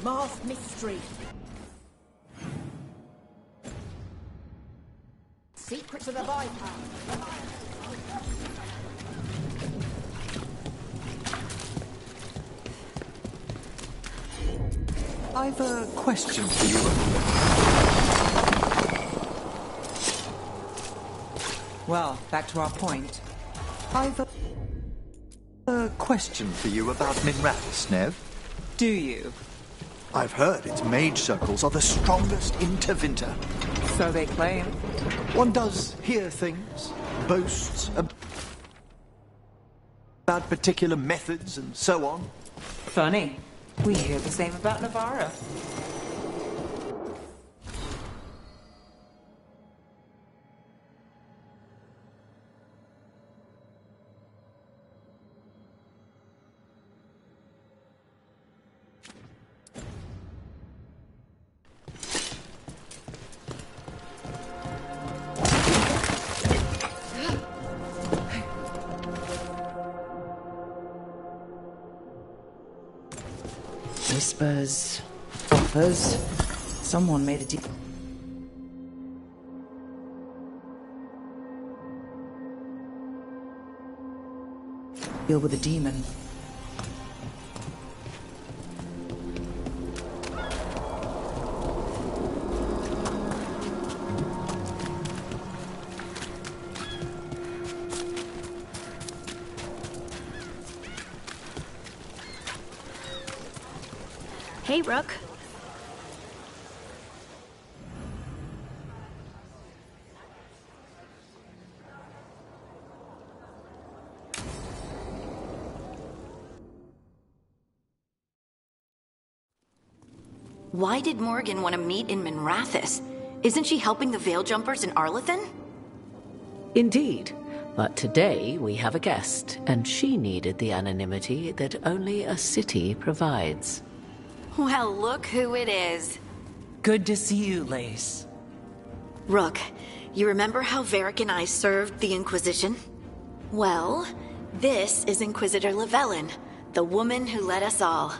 Masked mystery. Secrets of the bypass. I've a question for you. Well, back to our point. I've a question for you about Minrathous, Nev. Do you? I've heard its mage circles are the strongest in Tevinter. So they claim. One does hear things, boasts about particular methods and so on. Funny. We hear the same about Navarra. Whispers, offers. Someone made a deal. Deal with a demon. Hey, Rook. Why did Morgan want to meet in Minrathous? Isn't she helping the Veil Jumpers in Arlathan? Indeed. But today we have a guest, and she needed the anonymity that only a city provides. Well, look who it is. Good to see you, Lace. Rook, you remember how Varric and I served the Inquisition? Well, this is Inquisitor Llewellyn, the woman who led us all.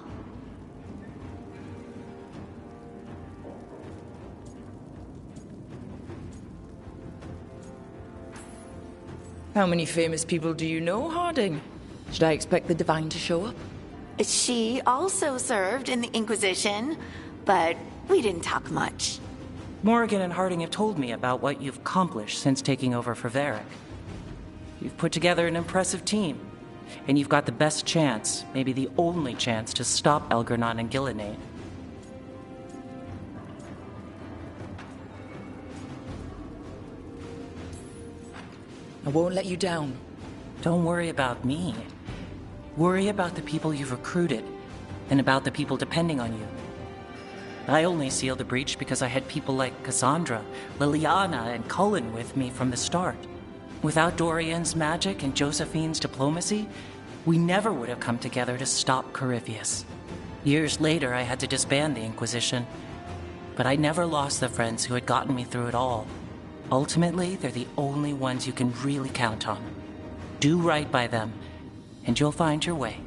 How many famous people do you know, Harding? Should I expect the Divine to show up? She also served in the Inquisition, but we didn't talk much. Morgan and Harding have told me about what you've accomplished since taking over for Varric. You've put together an impressive team, and you've got the best chance, maybe the only chance, to stop Elgernon and Gillenade. I won't let you down. Don't worry about me. Worry about the people you've recruited, and about the people depending on you. I only sealed the breach because I had people like Cassandra, Liliana, and Cullen with me from the start. Without Dorian's magic and Josephine's diplomacy, we never would have come together to stop Corypheus. Years later, I had to disband the Inquisition, but I never lost the friends who had gotten me through it all. Ultimately, they're the only ones you can really count on. Do right by them, and you'll find your way.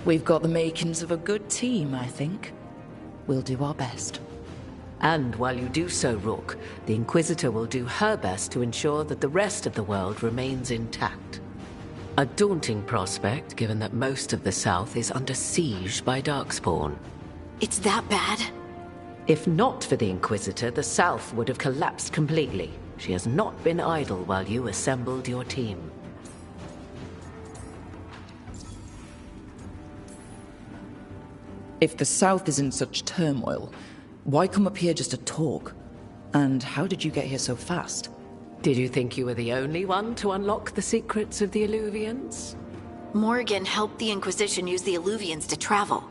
We've got the makings of a good team, I think. We'll do our best. And while you do so, Rook, the Inquisitor will do her best to ensure that the rest of the world remains intact. A daunting prospect, given that most of the South is under siege by Darkspawn. It's that bad? If not for the Inquisitor, the South would have collapsed completely. She has not been idle while you assembled your team. If the South is in such turmoil, why come up here just to talk? And how did you get here so fast? Did you think you were the only one to unlock the secrets of the Illuvians? Morgan helped the Inquisition use the Illuvians to travel.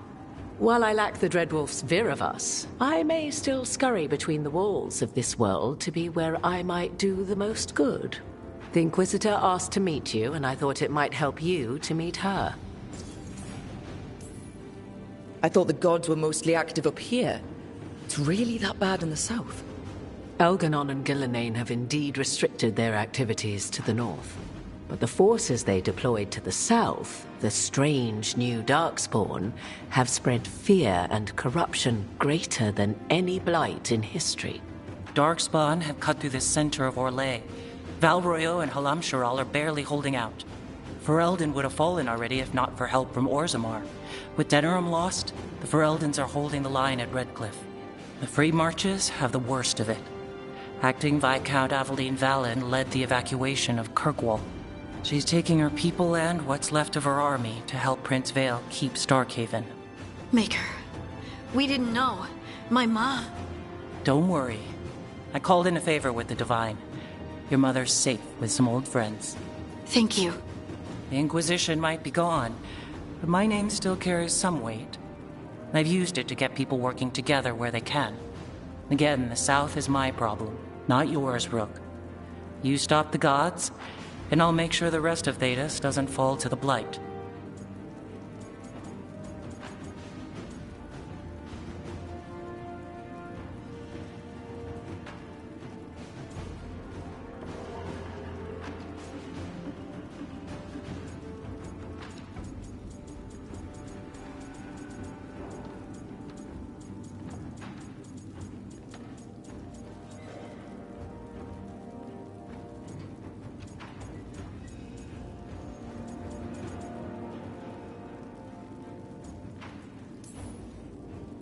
While I lack the Dreadwolf's Viravus, I may still scurry between the walls of this world to be where I might do the most good. The Inquisitor asked to meet you, and I thought it might help you to meet her. I thought the gods were mostly active up here. It's really that bad in the south? Elgernon and Gillenane have indeed restricted their activities to the north. But the forces they deployed to the south, the strange new Darkspawn, have spread fear and corruption greater than any blight in history. Darkspawn have cut through the center of Orlais. Valroyo and Halamsharal are barely holding out. Ferelden would have fallen already if not for help from Orzammar. With Denerim lost, the Fereldans are holding the line at Redcliffe. The Free Marches have the worst of it. Acting Viscount Aveline Valen led the evacuation of Kirkwall. She's taking her people and what's left of her army to help Prince Vale keep Starkhaven. Maker, we didn't know. My ma... Don't worry. I called in a favor with the Divine. Your mother's safe with some old friends. Thank you. The Inquisition might be gone, but my name still carries some weight. I've used it to get people working together where they can. Again, the South is my problem, not yours, Rook. You stop the gods, and I'll make sure the rest of Thedas doesn't fall to the Blight.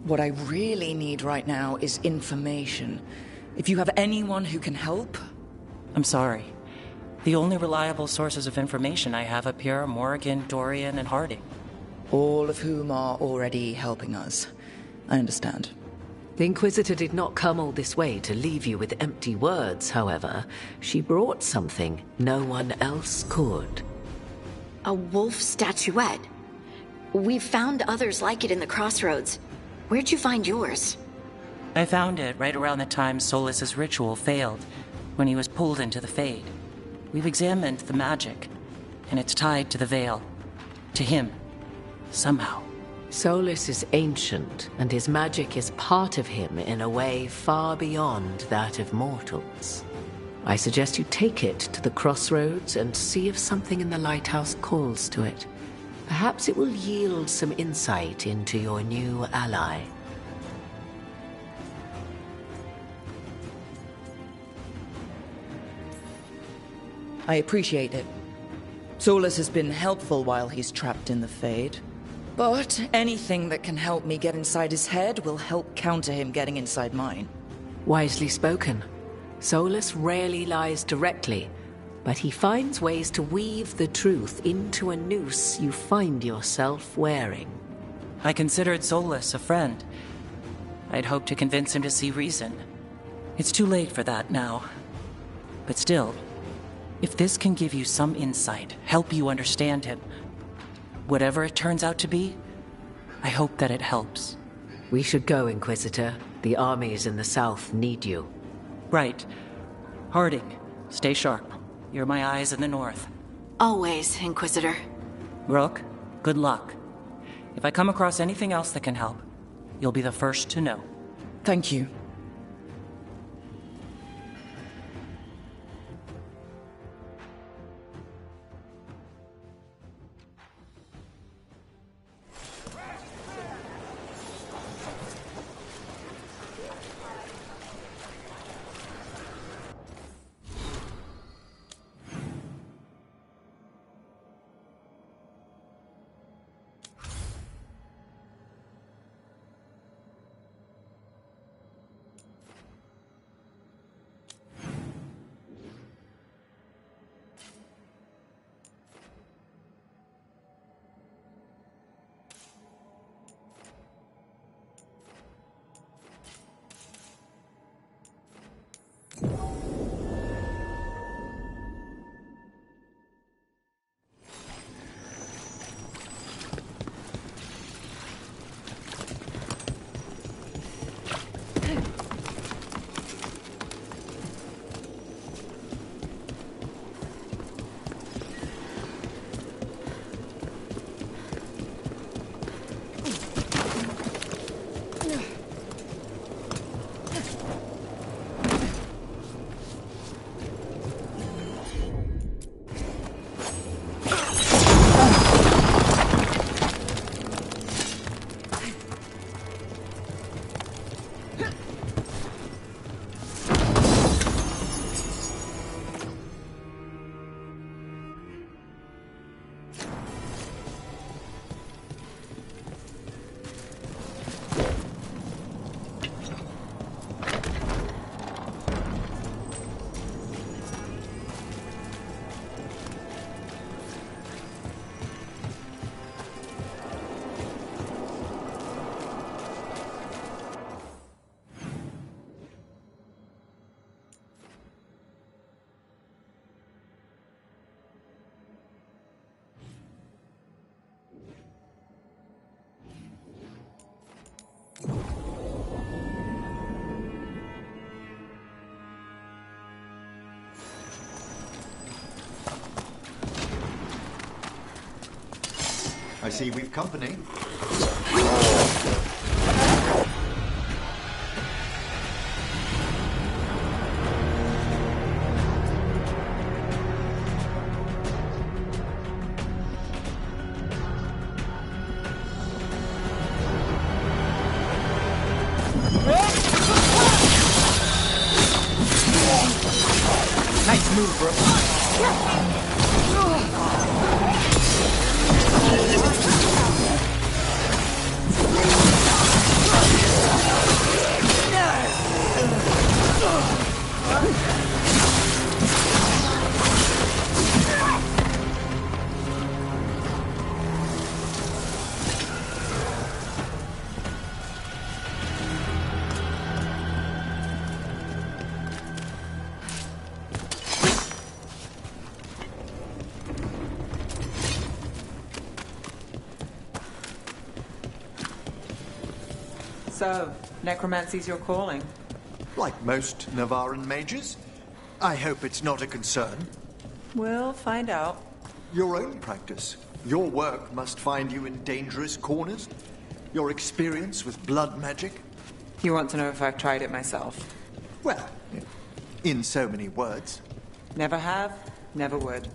What I really need right now is information. If you have anyone who can help... I'm sorry. The only reliable sources of information I have up here are Morrigan, Dorian, and Harding. All of whom are already helping us. I understand. The Inquisitor did not come all this way to leave you with empty words, however. She brought something no one else could. A wolf statuette. We've found others like it in the crossroads. Where'd you find yours? I found it right around the time Solas's ritual failed, when he was pulled into the Fade. We've examined the magic, and it's tied to the Veil. To him. Somehow. Solas is ancient, and his magic is part of him in a way far beyond that of mortals. I suggest you take it to the crossroads and see if something in the lighthouse calls to it. Perhaps it will yield some insight into your new ally. I appreciate it. Solas has been helpful while he's trapped in the Fade. But anything that can help me get inside his head will help counter him getting inside mine. Wisely spoken. Solas rarely lies directly, but he finds ways to weave the truth into a noose you find yourself wearing. I considered Solas a friend. I'd hoped to convince him to see reason. It's too late for that now. But still, if this can give you some insight, help you understand him, whatever it turns out to be, I hope that it helps. We should go, Inquisitor. The armies in the south need you. Right. Harding, stay sharp. You're my eyes in the north. Always, Inquisitor. Rook, good luck. If I come across anything else that can help, you'll be the first to know. Thank you. see we've company. Nice move, bro. So, necromancy's your calling? Like most Navaran mages. I hope it's not a concern. We'll find out. Your own practice. Your work must find you in dangerous corners. Your experience with blood magic. You want to know if I've tried it myself? Well, in so many words. Never have, never would.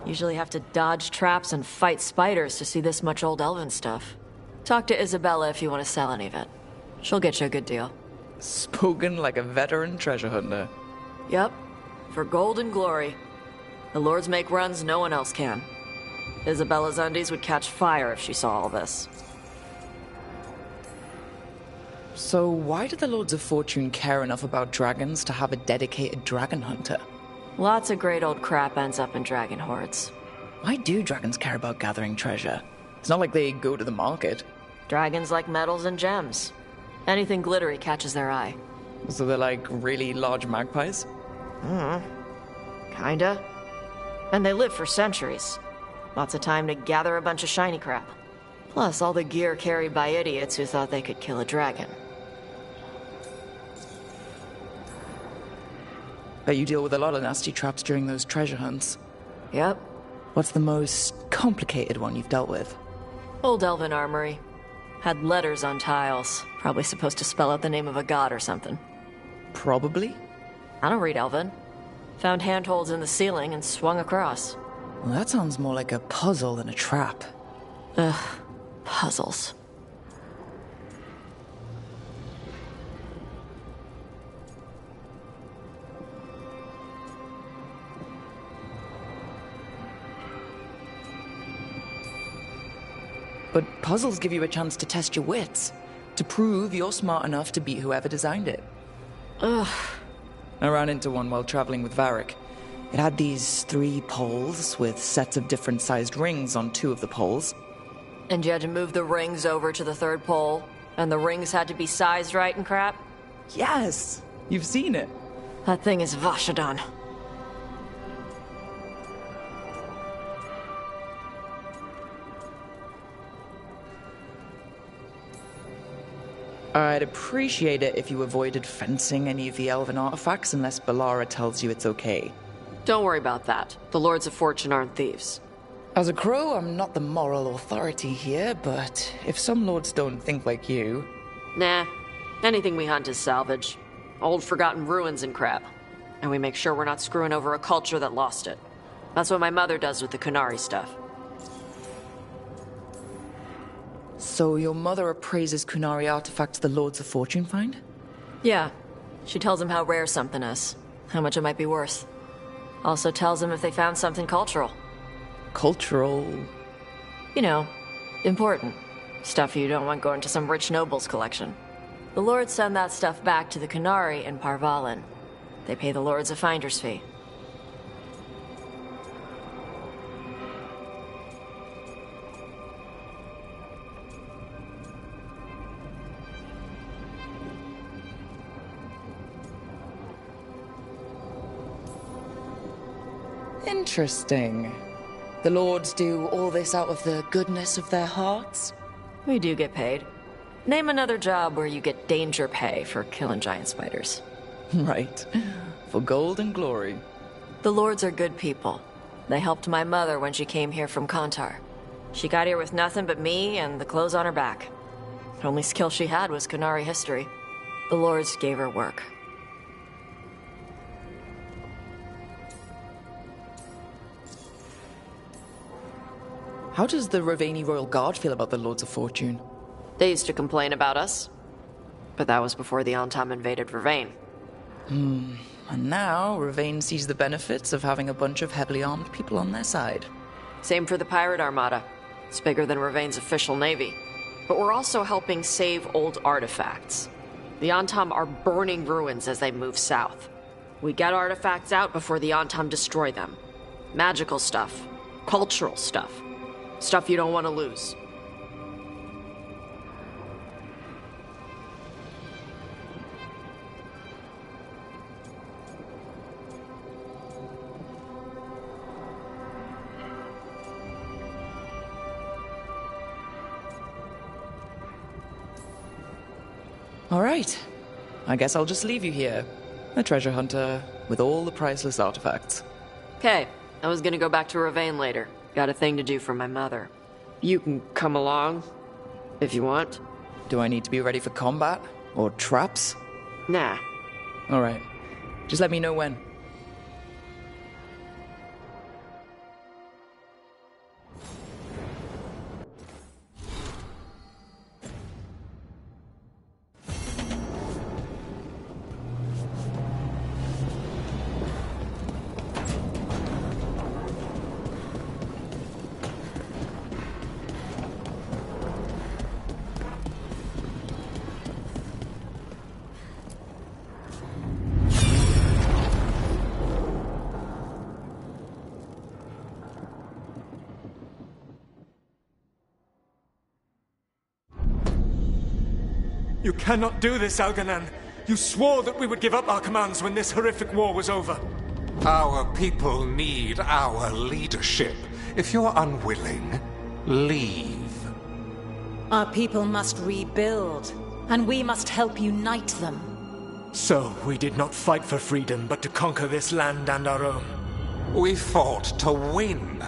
Usually have to dodge traps and fight spiders to see this much old elven stuff. Talk to Isabella if you want to sell any of it. She'll get you a good deal. Spoken like a veteran treasure hunter. Yep, for gold and glory. The lords make runs no one else can. Isabella's undies would catch fire if she saw all this. So why do the Lords of Fortune care enough about dragons to have a dedicated dragon hunter? Lots of great old crap ends up in dragon hordes. Why do dragons care about gathering treasure? It's not like they go to the market. Dragons like metals and gems. Anything glittery catches their eye. So they're like really large magpies? Kinda. And they live for centuries. Lots of time to gather a bunch of shiny crap. Plus all the gear carried by idiots who thought they could kill a dragon. Bet you deal with a lot of nasty traps during those treasure hunts. Yep. What's the most complicated one you've dealt with? Old elven armory. Had letters on tiles. Probably supposed to spell out the name of a god or something. Probably? I don't read elven. Found handholds in the ceiling and swung across. Well, that sounds more like a puzzle than a trap. Ugh. Puzzles. But puzzles give you a chance to test your wits, to prove you're smart enough to beat whoever designed it. Ugh. I ran into one while traveling with Varric. It had these 3 poles with sets of different sized rings on 2 of the poles. And you had to move the rings over to the 3rd pole, and the rings had to be sized right and crap? Yes! You've seen it. That thing is Vashodon. I'd appreciate it if you avoided fencing any of the elven artifacts unless Balara tells you it's okay. Don't worry about that. The Lords of Fortune aren't thieves. As a crow, I'm not the moral authority here, but if some lords don't think like you... Nah. Anything we hunt is salvage. Old forgotten ruins and crap. And we make sure we're not screwing over a culture that lost it. That's what my mother does with the Kunari stuff. So your mother appraises Kunari artifacts the Lords of Fortune find? Yeah. She tells them how rare something is, how much it might be worth. Also tells them if they found something cultural. Cultural? You know, important. Stuff you don't want going to some rich noble's collection. The Lords send that stuff back to the Kunari in Parvalin. They pay the Lords a finder's fee. Interesting. The Lords do all this out of the goodness of their hearts? We do get paid. Name another job where you get danger pay for killing giant spiders. Right. For gold and glory. The Lords are good people. They helped my mother when she came here from Kontar. She got here with nothing but me and the clothes on her back. The only skill she had was Kunari history. The Lords gave her work. How does the Ravani Royal Guard feel about the Lords of Fortune? They used to complain about us. But that was before the Antam invaded Ravane. And now, Ravane sees the benefits of having a bunch of heavily armed people on their side. Same for the Pirate Armada. It's bigger than Ravane's official navy. But we're also helping save old artifacts. The Antam are burning ruins as they move south. We get artifacts out before the Antam destroy them. Magical stuff. Cultural stuff. Stuff you don't want to lose. All right. I guess I'll just leave you here. A treasure hunter with all the priceless artifacts. Okay, I was gonna go back to Ravane later. Got a thing to do for my mother. You can come along, if you want. Do I need to be ready for combat? Or traps? Nah. All right. Just let me know when. You cannot do this, Alganan. You swore that we would give up our commands when this horrific war was over. Our people need our leadership. If you're unwilling, leave. Our people must rebuild, and we must help unite them. So, we did not fight for freedom, but to conquer this land and our own. We fought to win,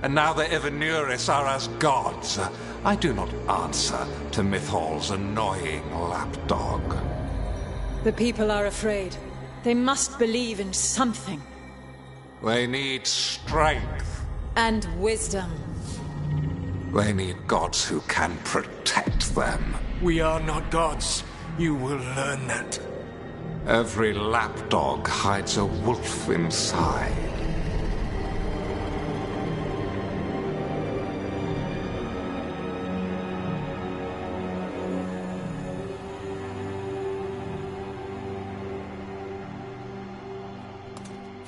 and now the Evanuris are as gods. I do not answer to Mythal's annoying lapdog. The people are afraid. They must believe in something. They need strength. And wisdom. They need gods who can protect them. We are not gods. You will learn that. Every lapdog hides a wolf inside.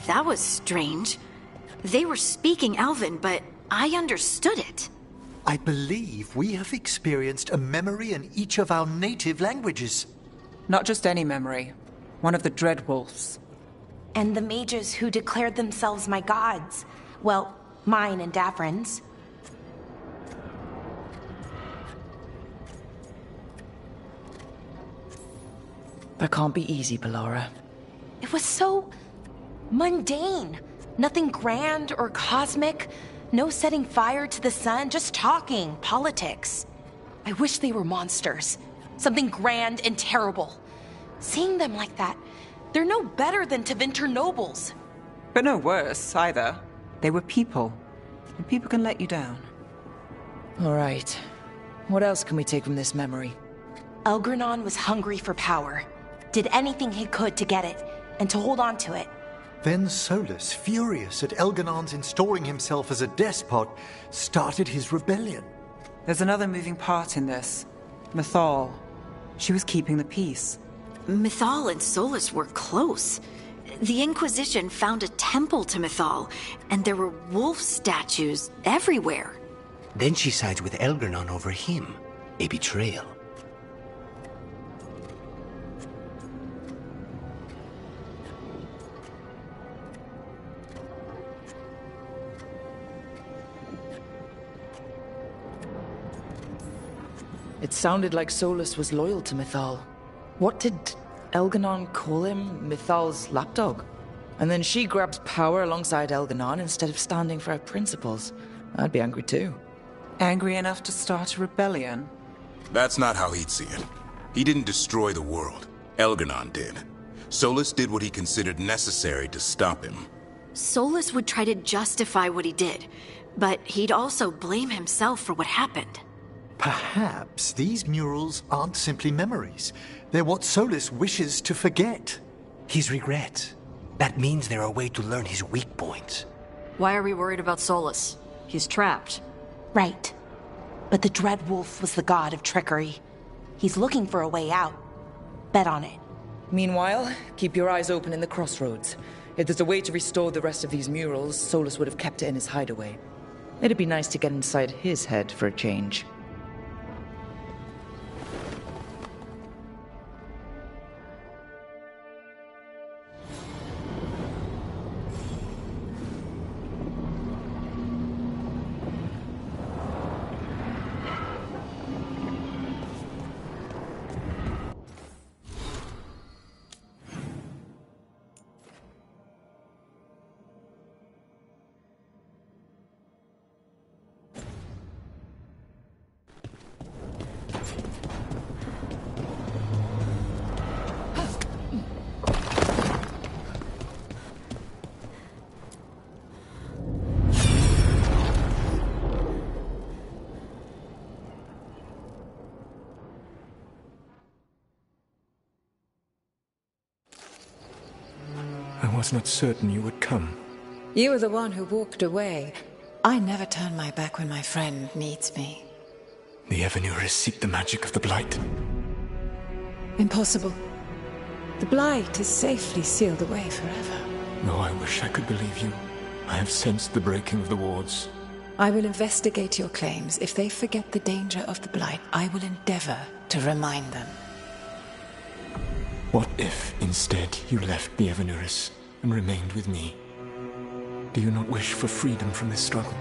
That was strange. They were speaking Elven, but I understood it. I believe we have experienced a memory in each of our native languages. Not just any memory. One of the Dread Wolves. And the mages who declared themselves my gods. Well, mine and Davrin's. That can't be easy, Bellara. It was so mundane. Nothing grand or cosmic. No setting fire to the sun, just talking, politics. I wish they were monsters. Something grand and terrible. Seeing them like that, they're no better than Tevinter nobles. But no worse, either. They were people. And people can let you down. All right. What else can we take from this memory? Elgranon was hungry for power. Did anything he could to get it, and to hold on to it. Then Solus, furious at Elganon's installing himself as a despot, started his rebellion. There's another moving part in this. Mythal. She was keeping the peace. Mythal and Solus were close. The Inquisition found a temple to Mythal, and there were wolf statues everywhere. Then she sides with Elgranon over him. A betrayal. It sounded like Solus was loyal to Mythal. What did Elganon call him? Mythal's lapdog? And then she grabs power alongside Elganon instead of standing for her principles. I'd be angry too. Angry enough to start a rebellion? That's not how he'd see it. He didn't destroy the world. Elganon did. Solus did what he considered necessary to stop him. Solus would try to justify what he did, but he'd also blame himself for what happened. Perhaps these murals aren't simply memories. They're what Solus wishes to forget. His regret. That means they're a way to learn his weak points. Why are we worried about Solus? He's trapped. Right. But the Dread Wolf was the god of trickery. He's looking for a way out. Bet on it. Meanwhile, keep your eyes open in the crossroads. If there's a way to restore the rest of these murals, Solus would have kept it in his hideaway. It'd be nice to get inside his head for a change. I was not certain you would come. You were the one who walked away. I never turn my back when my friend needs me. The Evanurus seek the magic of the Blight. Impossible. The Blight is safely sealed away forever. Oh, I wish I could believe you. I have sensed the breaking of the wards. I will investigate your claims. If they forget the danger of the Blight, I will endeavor to remind them. What if, instead, you left the Evanurus and remained with me? Do you not wish for freedom from this struggle?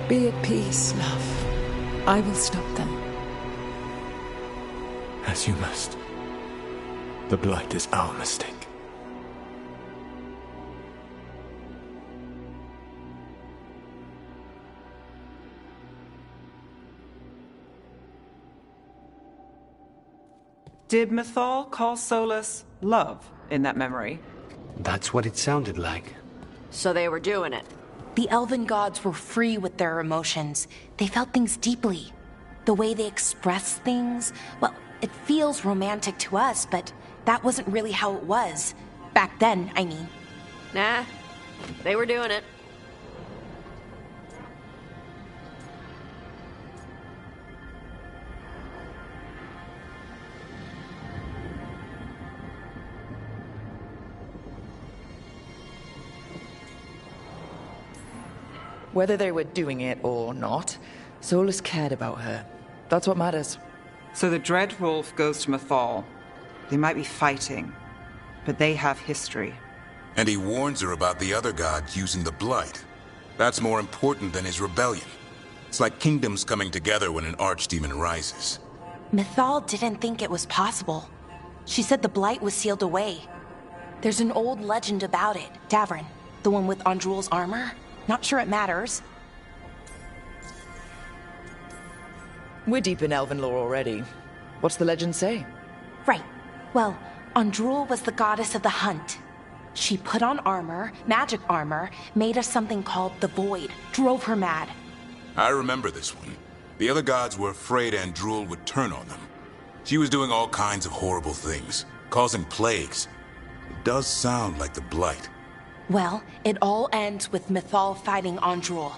Be at peace, love. I will stop them. As you must. The Blight is our mistake. Did Mythal call Solus love in that memory? That's what it sounded like. So they were doing it. The elven gods were free with their emotions. They felt things deeply. The way they expressed things, well, it feels romantic to us, but that wasn't really how it was. Back then, I mean. Nah, they were doing it. Whether they were doing it or not, Solus cared about her. That's what matters. So the Dread Wolf goes to Mythal. They might be fighting, but they have history. And he warns her about the other gods using the Blight. That's more important than his rebellion. It's like kingdoms coming together when an archdemon rises. Mythal didn't think it was possible. She said the Blight was sealed away. There's an old legend about it. Davrin, the one with Andrul's armor. Not sure it matters. We're deep in elven lore already. What's the legend say? Right. Well, Andrul was the goddess of the hunt. She put on armor, magic armor, made us something called the Void, drove her mad. I remember this one. The other gods were afraid Andrul would turn on them. She was doing all kinds of horrible things, causing plagues. It does sound like the Blight. Well, it all ends with Mythal fighting Andrul.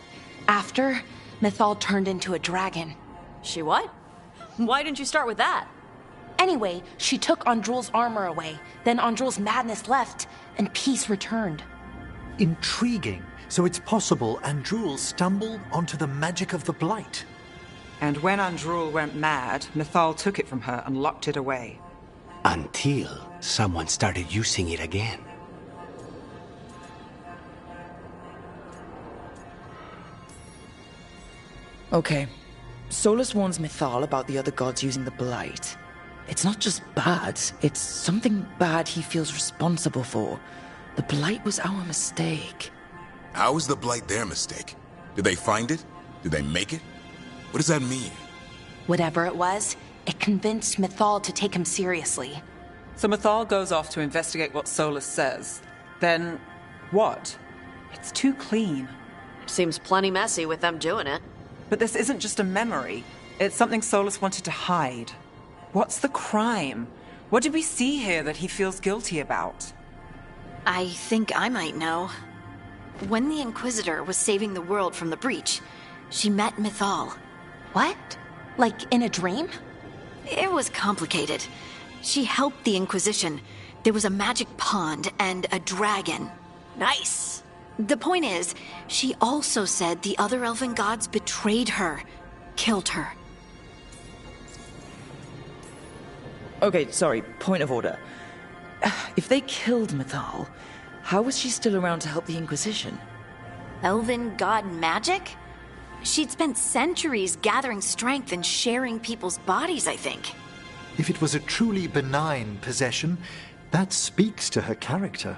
After, Mythal turned into a dragon. She what? Why didn't you start with that? Anyway, she took Andrul's armor away. Then Andrul's madness left, and peace returned. Intriguing. So it's possible Andrul stumbled onto the magic of the Blight. And when Andrul went mad, Mythal took it from her and locked it away. Until someone started using it again. Okay. Solus warns Mythal about the other gods using the Blight. It's not just bad, it's something bad he feels responsible for. The Blight was our mistake. How is the Blight their mistake? Did they find it? Did they make it? What does that mean? Whatever it was, it convinced Mythal to take him seriously. So Mythal goes off to investigate what Solus says. Then, what? It's too clean. Seems plenty messy with them doing it. But this isn't just a memory. It's something Solus wanted to hide. What's the crime? What did we see here that he feels guilty about? I think I might know. When the Inquisitor was saving the world from the breach, she met Mythal. What? Like in a dream? It was complicated. She helped the Inquisition. There was a magic pond and a dragon. Nice. The point is, she also said the other elven gods betrayed her, killed her. Okay, sorry, point of order. If they killed Mythal, how was she still around to help the Inquisition? Elven god magic? She'd spent centuries gathering strength and sharing people's bodies, I think. If it was a truly benign possession, that speaks to her character.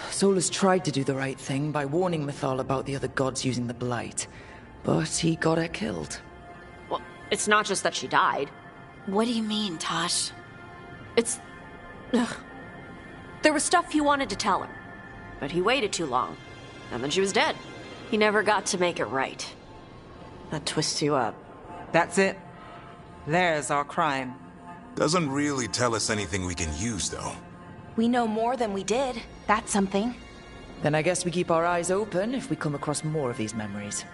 Solus tried to do the right thing by warning Mythal about the other gods using the Blight, but he got her killed. Well, it's not just that she died. What do you mean, Tosh? It's... Ugh. There was stuff he wanted to tell her, but he waited too long, and then she was dead. He never got to make it right. That twists you up. That's it. There's our crime. Doesn't really tell us anything we can use, though. We know more than we did. That's something. Then I guess we keep our eyes open if we come across more of these memories.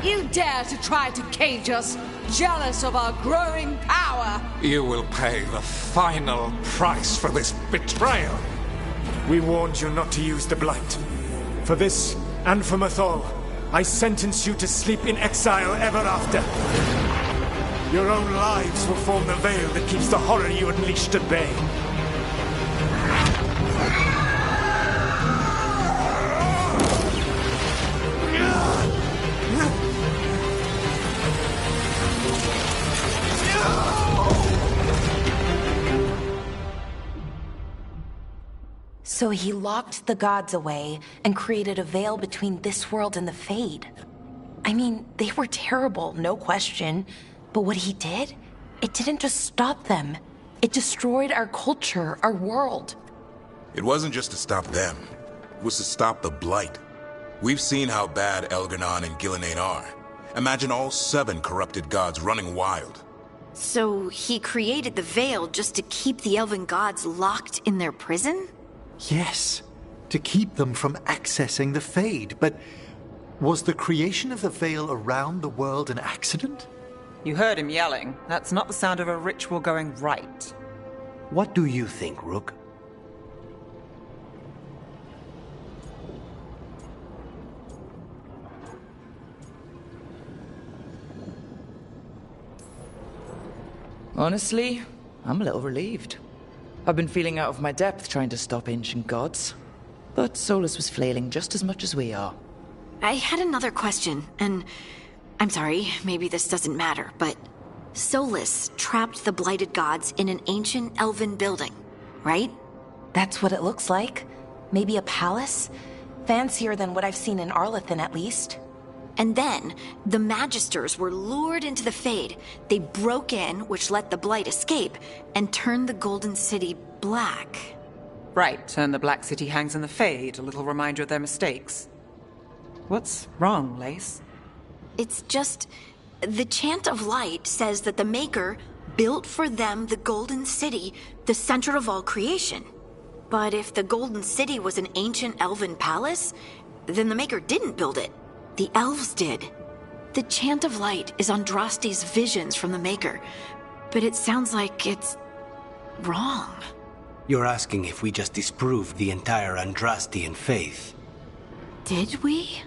You dare to try to cage us, jealous of our growing power! You will pay the final price for this betrayal. We warned you not to use the Blight. For this, and for Mythal, I sentence you to sleep in exile ever after. Your own lives will form the veil that keeps the horror you unleashed at bay. So he locked the gods away and created a veil between this world and the Fade. I mean, they were terrible, no question. But what he did, it didn't just stop them. It destroyed our culture, our world. It wasn't just to stop them. It was to stop the Blight. We've seen how bad Elganon and Gillenane are. Imagine all 7 corrupted gods running wild. So he created the Veil just to keep the elven gods locked in their prison? Yes, to keep them from accessing the Fade. But was the creation of the Veil around the world an accident? You heard him yelling. That's not the sound of a ritual going right. What do you think, Rook? Honestly, I'm a little relieved. I've been feeling out of my depth trying to stop ancient gods. But Solus was flailing just as much as we are. I had another question, and I'm sorry, maybe this doesn't matter, but Solus trapped the blighted gods in an ancient elven building, right? That's what it looks like. Maybe a palace? Fancier than what I've seen in Arlethan, at least. And then, the Magisters were lured into the Fade. They broke in, which let the Blight escape, and turned the Golden City black. Right, and the Black City hangs in the Fade, a little reminder of their mistakes. What's wrong, Lace? It's just... the Chant of Light says that the Maker built for them the Golden City, the center of all creation. But if the Golden City was an ancient elven palace, then the Maker didn't build it. The elves did. The Chant of Light is Andraste's visions from the Maker, but it sounds like it's wrong. You're asking if we just disproved the entire Andrastian faith. Did we?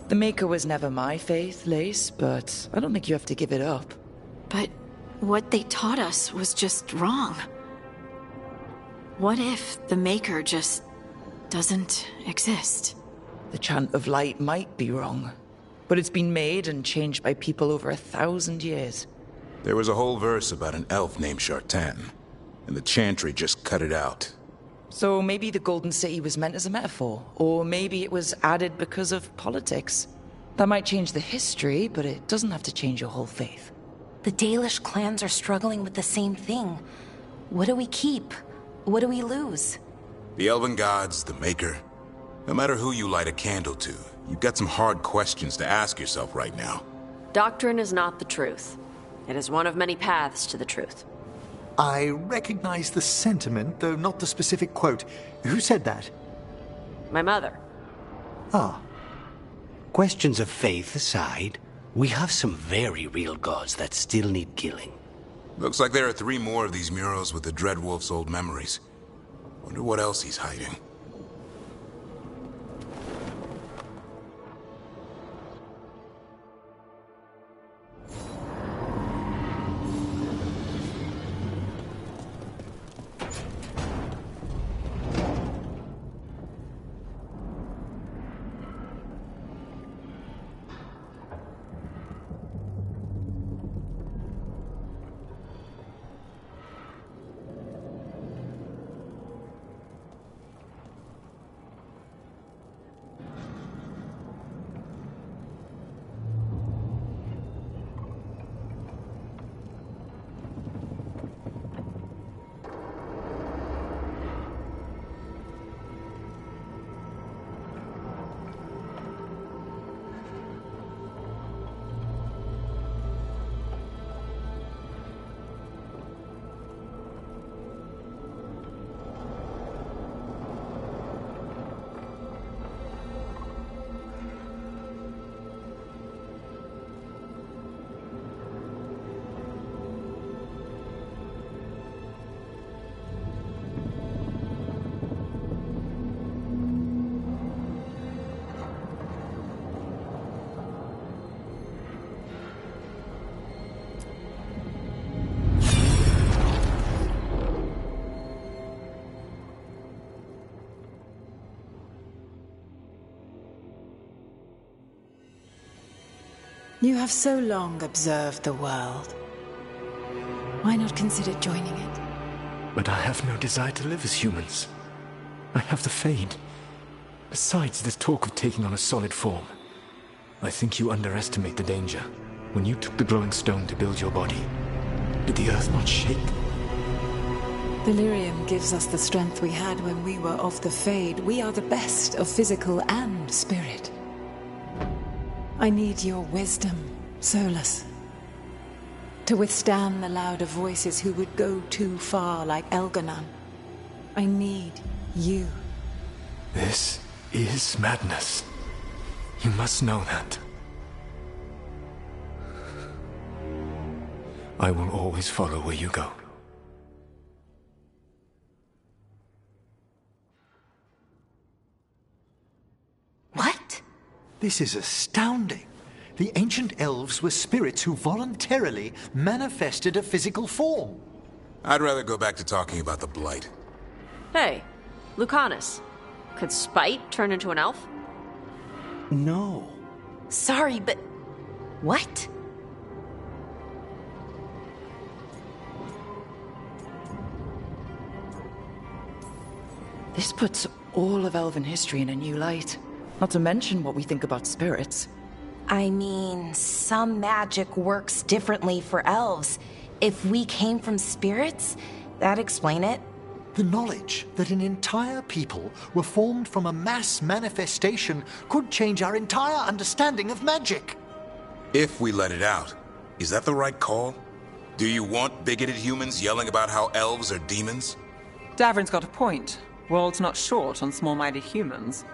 The Maker was never my faith, Lace, but I don't think you have to give it up. But what they taught us was just wrong. What if the Maker just doesn't exist? The Chant of Light might be wrong, but it's been made and changed by people over 1,000 years. There was a whole verse about an elf named Shartan, and the Chantry just cut it out. So maybe the Golden City was meant as a metaphor, or maybe it was added because of politics. That might change the history, but it doesn't have to change your whole faith. The Dalish clans are struggling with the same thing. What do we keep? What do we lose? The Elven Gods, the Maker. No matter who you light a candle to, you've got some hard questions to ask yourself right now. Doctrine is not the truth. It is one of many paths to the truth. I recognize the sentiment, though not the specific quote. Who said that? My mother. Ah. Questions of faith aside, we have some very real gods that still need killing. Looks like there are 3 more of these murals with the Dreadwolf's old memories. Wonder what else he's hiding. You have so long observed the world. Why not consider joining it? But I have no desire to live as humans. I have the Fade. Besides, this talk of taking on a solid form. I think you underestimate the danger. When you took the glowing stone to build your body, did the earth not shake? Delirium gives us the strength we had when we were of the Fade. We are the best of physical and spirit. I need your wisdom, Solus. To withstand the louder voices who would go too far like Elganon. I need you. This is madness. You must know that. I will always follow where you go. What? This is astounding. The ancient elves were spirits who voluntarily manifested a physical form. I'd rather go back to talking about the Blight. Hey, Lucanus. Could Spite turn into an elf? No. Sorry, but... what? This puts all of elven history in a new light. Not to mention what we think about spirits. I mean, some magic works differently for elves. If we came from spirits, that'd explain it. The knowledge that an entire people were formed from a mass manifestation could change our entire understanding of magic. If we let it out, is that the right call? Do you want bigoted humans yelling about how elves are demons? Davrin's got a point. World's not short on small-minded humans.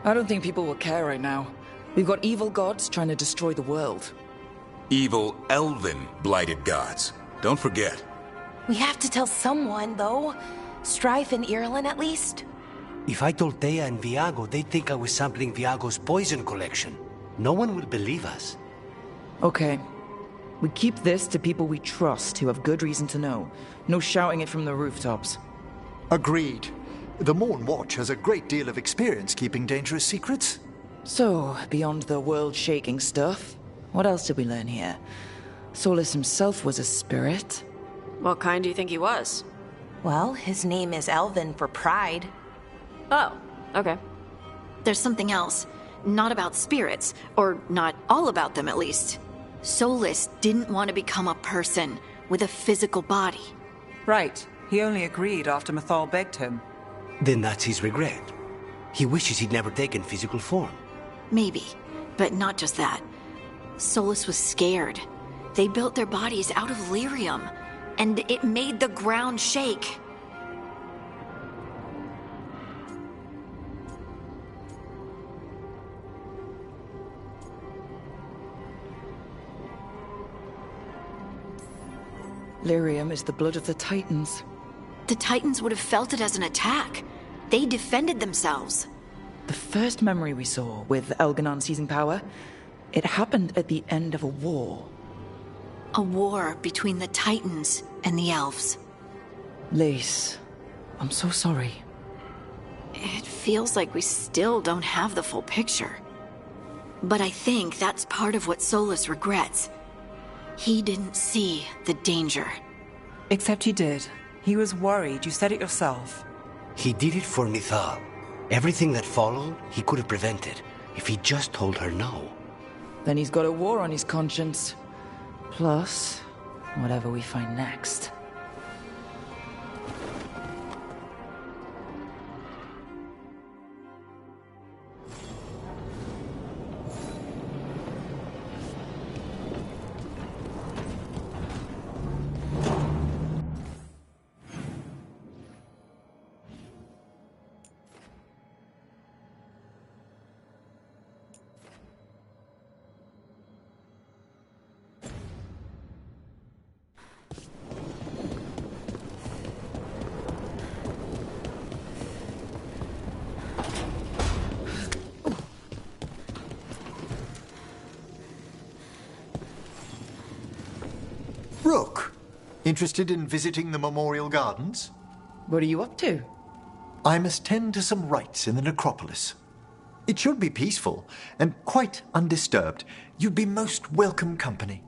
I don't think people will care right now. We've got evil gods trying to destroy the world. Evil elven blighted gods. Don't forget. We have to tell someone, though. Strife and Irulan, at least. If I told Thea and Viago, they'd think I was sampling Viago's poison collection. No one will believe us. Okay. We keep this to people we trust who have good reason to know. No shouting it from the rooftops. Agreed. The Morn Watch has a great deal of experience keeping dangerous secrets. So, beyond the world-shaking stuff, what else did we learn here? Solus himself was a spirit. What kind do you think he was? Well, his name is Elven for pride. Oh, okay. There's something else. Not about spirits, or not all about them at least. Solus didn't want to become a person with a physical body. Right. He only agreed after Mythal begged him. Then that's his regret. He wishes he'd never taken physical form. Maybe, but not just that. Solus was scared. They built their bodies out of lyrium, and it made the ground shake. Lyrium is the blood of the Titans. The Titans would have felt it as an attack. They defended themselves. The first memory we saw, with Elganon seizing power, it happened at the end of a war. A war between the Titans and the elves. Lace, I'm so sorry. It feels like we still don't have the full picture. But I think that's part of what Solus regrets. He didn't see the danger. Except he did. He was worried. You said it yourself. He did it for Mythal. Everything that followed, he could have prevented. If he just told her no. Then he's got a war on his conscience. Plus, whatever we find next. Rook, interested in visiting the Memorial Gardens? What are you up to? I must tend to some rites in the necropolis. It should be peaceful and quite undisturbed. You'd be most welcome company.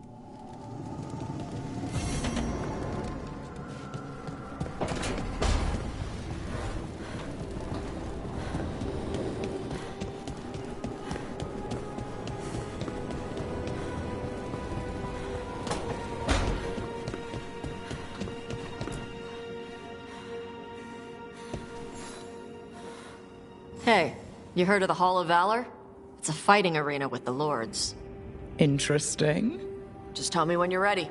Hey, you heard of the Hall of Valor? It's a fighting arena with the lords. Interesting. Just tell me when you're ready.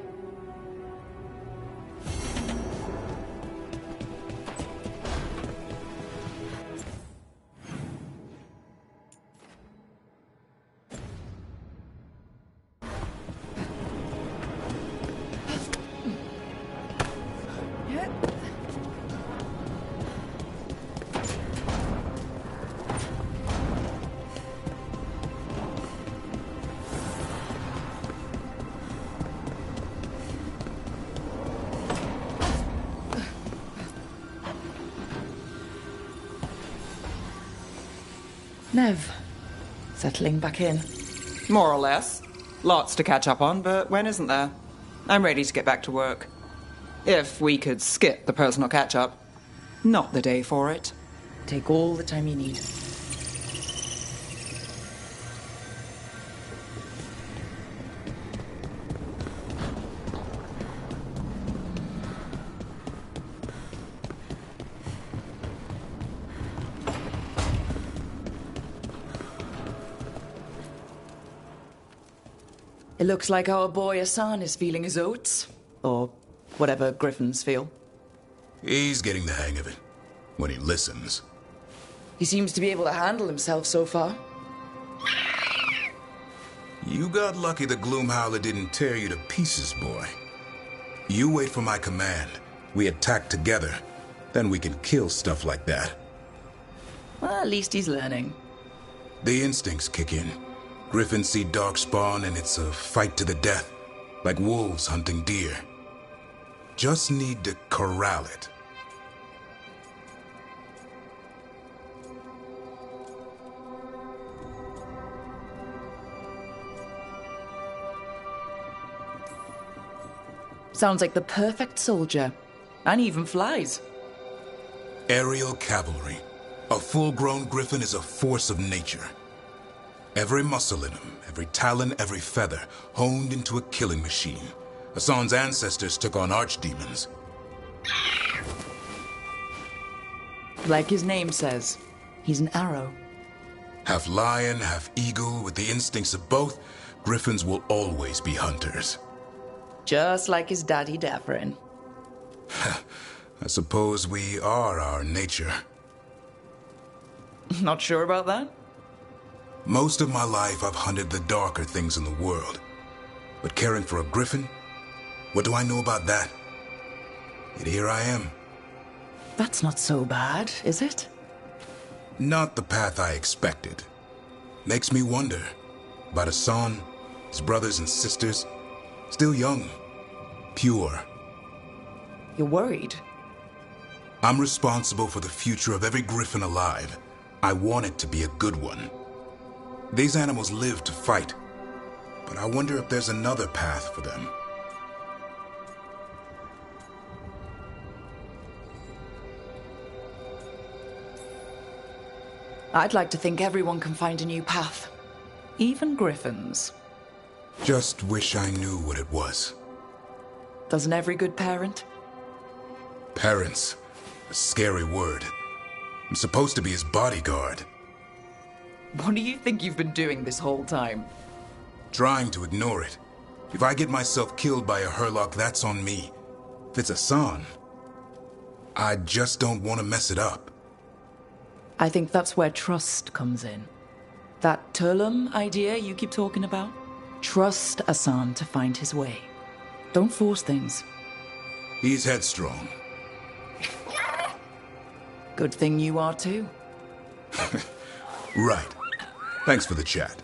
Nev, settling back in. More or less. Lots to catch up on, but when isn't there? I'm ready to get back to work. If we could skip the personal catch-up. Not the day for it. Take all the time you need. It looks like our boy Hassan is feeling his oats. Or whatever griffins feel. He's getting the hang of it. When he listens. He seems to be able to handle himself so far. You got lucky the Gloomhowler didn't tear you to pieces, boy. You wait for my command. We attack together. Then we can kill stuff like that. Well, at least he's learning. The instincts kick in. Griffins see darkspawn and it's a fight to the death. Like wolves hunting deer. Just need to corral it. Sounds like the perfect soldier. And he even flies. Aerial cavalry. A full-grown griffin is a force of nature. Every muscle in him, every talon, every feather, honed into a killing machine. Hassan's ancestors took on archdemons. Like his name says, he's an arrow. Half lion, half eagle, with the instincts of both, griffins will always be hunters. Just like his daddy Davrin. I suppose we are our nature. Not sure about that? Most of my life I've hunted the darker things in the world. But caring for a griffin? What do I know about that? Yet here I am. That's not so bad, is it? Not the path I expected. Makes me wonder about Hassan, his brothers and sisters. Still young. Pure. You're worried? I'm responsible for the future of every griffin alive. I want it to be a good one. These animals live to fight, but I wonder if there's another path for them. I'd like to think everyone can find a new path. Even griffins. Just wish I knew what it was. Doesn't every good parent? Parents. A scary word. I'm supposed to be his bodyguard. What do you think you've been doing this whole time? Trying to ignore it. If I get myself killed by a Herlock, that's on me. If it's Hassan, I just don't want to mess it up. I think that's where trust comes in. That Turlum idea you keep talking about? Trust Hassan to find his way. Don't force things. He's headstrong. Good thing you are too. Right. Thanks for the chat.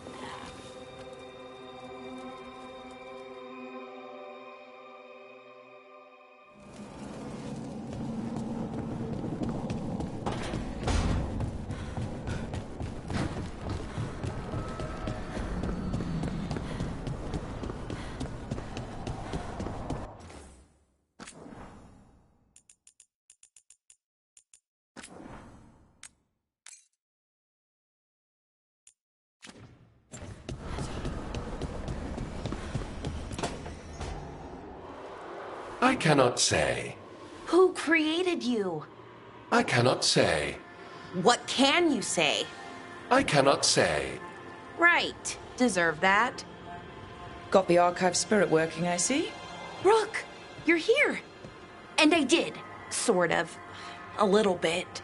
I cannot say. Who created you? I cannot say. What can you say? I cannot say. Right. Deserve that. Got the archive spirit working, I see. Rook, you're here. And I did. Sort of. A little bit.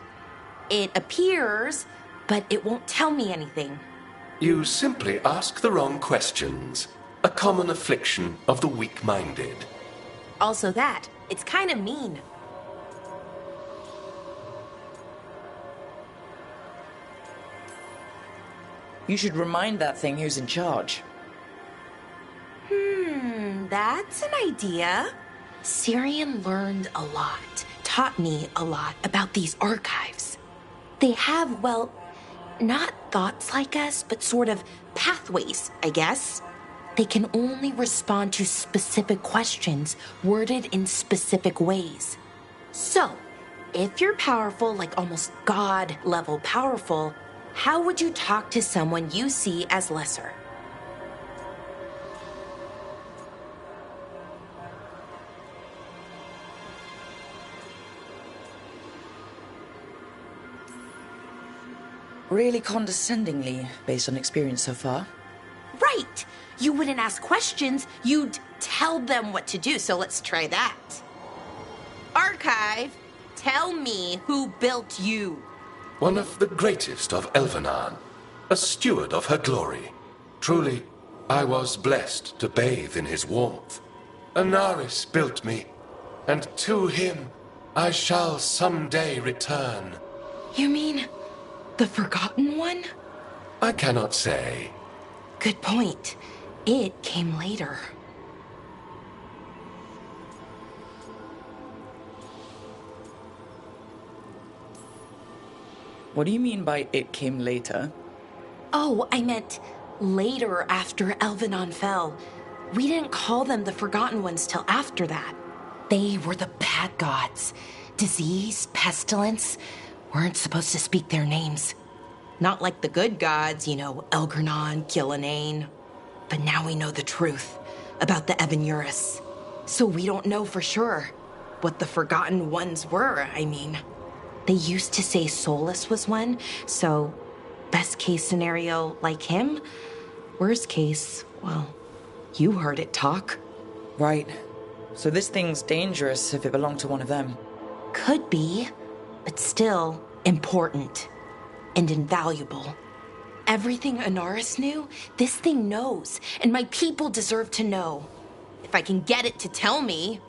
It appears, but it won't tell me anything. You simply ask the wrong questions. A common affliction of the weak-minded. Also that. It's kind of mean. You should remind that thing who's in charge. That's an idea. Syrian learned a lot, taught me a lot about these archives. They have, well, not thoughts like us, but sort of pathways, I guess. They can only respond to specific questions worded in specific ways. So, if you're powerful, like almost God-level powerful, how would you talk to someone you see as lesser? Really condescendingly, based on experience so far. Right! You wouldn't ask questions, you'd tell them what to do, so let's try that. Archive, tell me who built you. One of the greatest of Elvenan, a steward of her glory. Truly, I was blessed to bathe in his warmth. Anaris built me, and to him I shall someday return. You mean the Forgotten One? I cannot say. Good point. It came later. What do you mean by it came later? Oh, I meant later after Elvenon fell. We didn't call them the Forgotten Ones till after that. They were the bad gods. Disease, pestilence, weren't supposed to speak their names. Not like the good gods, you know, Elgernon, Gillinane. But now we know the truth about the Evanurus. So we don't know for sure what the Forgotten Ones were, I mean. They used to say Solus was one, so best case scenario like him. Worst case, well, you heard it talk. Right. So this thing's dangerous if it belonged to one of them. Could be, but still important and invaluable. Everything Anaris knew, this thing knows, and my people deserve to know. If I can get it to tell me.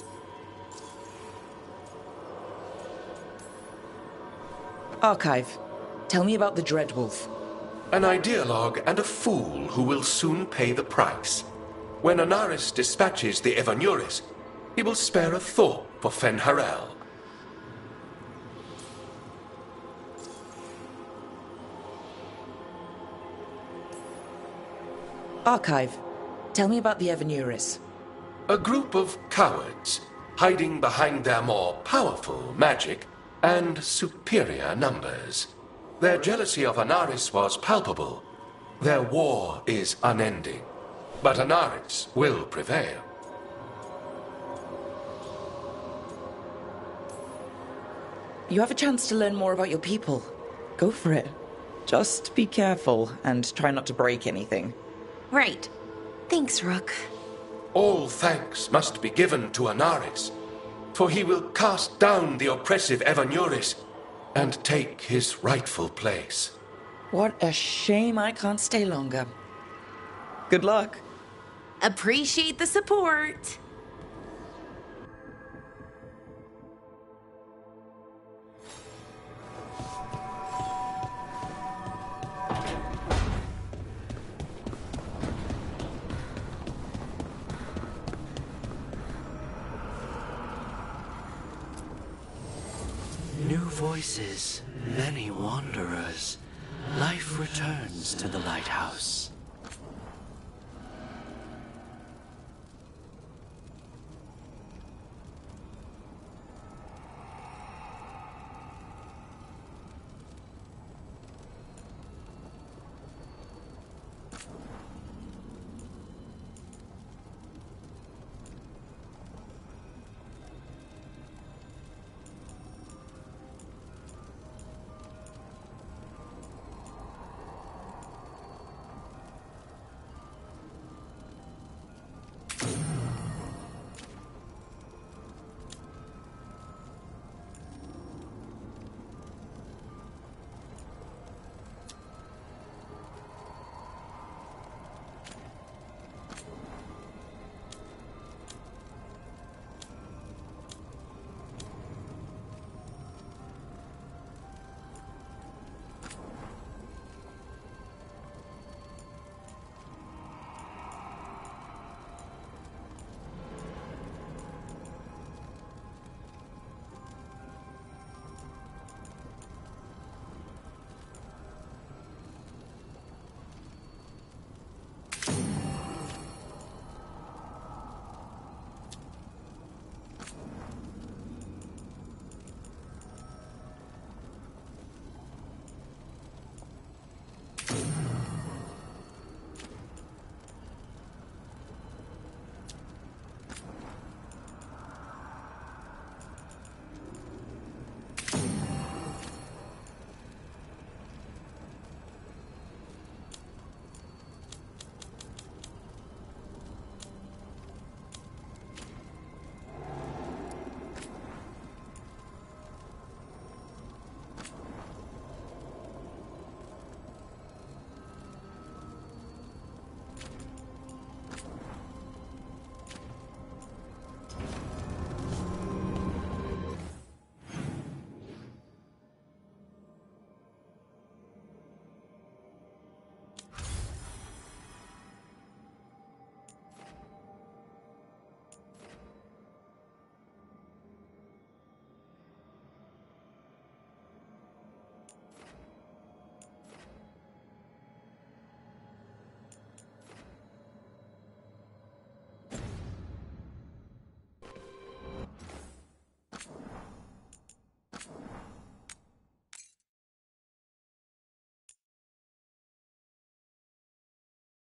Archive, tell me about the Dreadwolf. An ideologue and a fool who will soon pay the price. When Anaris dispatches the Evanurus, he will spare a thought for Fen'Harel. Archive, tell me about the Evanurus. A group of cowards, hiding behind their more powerful magic and superior numbers. Their jealousy of Anaris was palpable. Their war is unending. But Anaris will prevail. You have a chance to learn more about your people. Go for it. Just be careful and try not to break anything. Right. Thanks, Rook. All thanks must be given to Anaris, for he will cast down the oppressive Evanuris and take his rightful place. What a shame I can't stay longer. Good luck. Appreciate the support. New voices, many wanderers. Life returns to the lighthouse.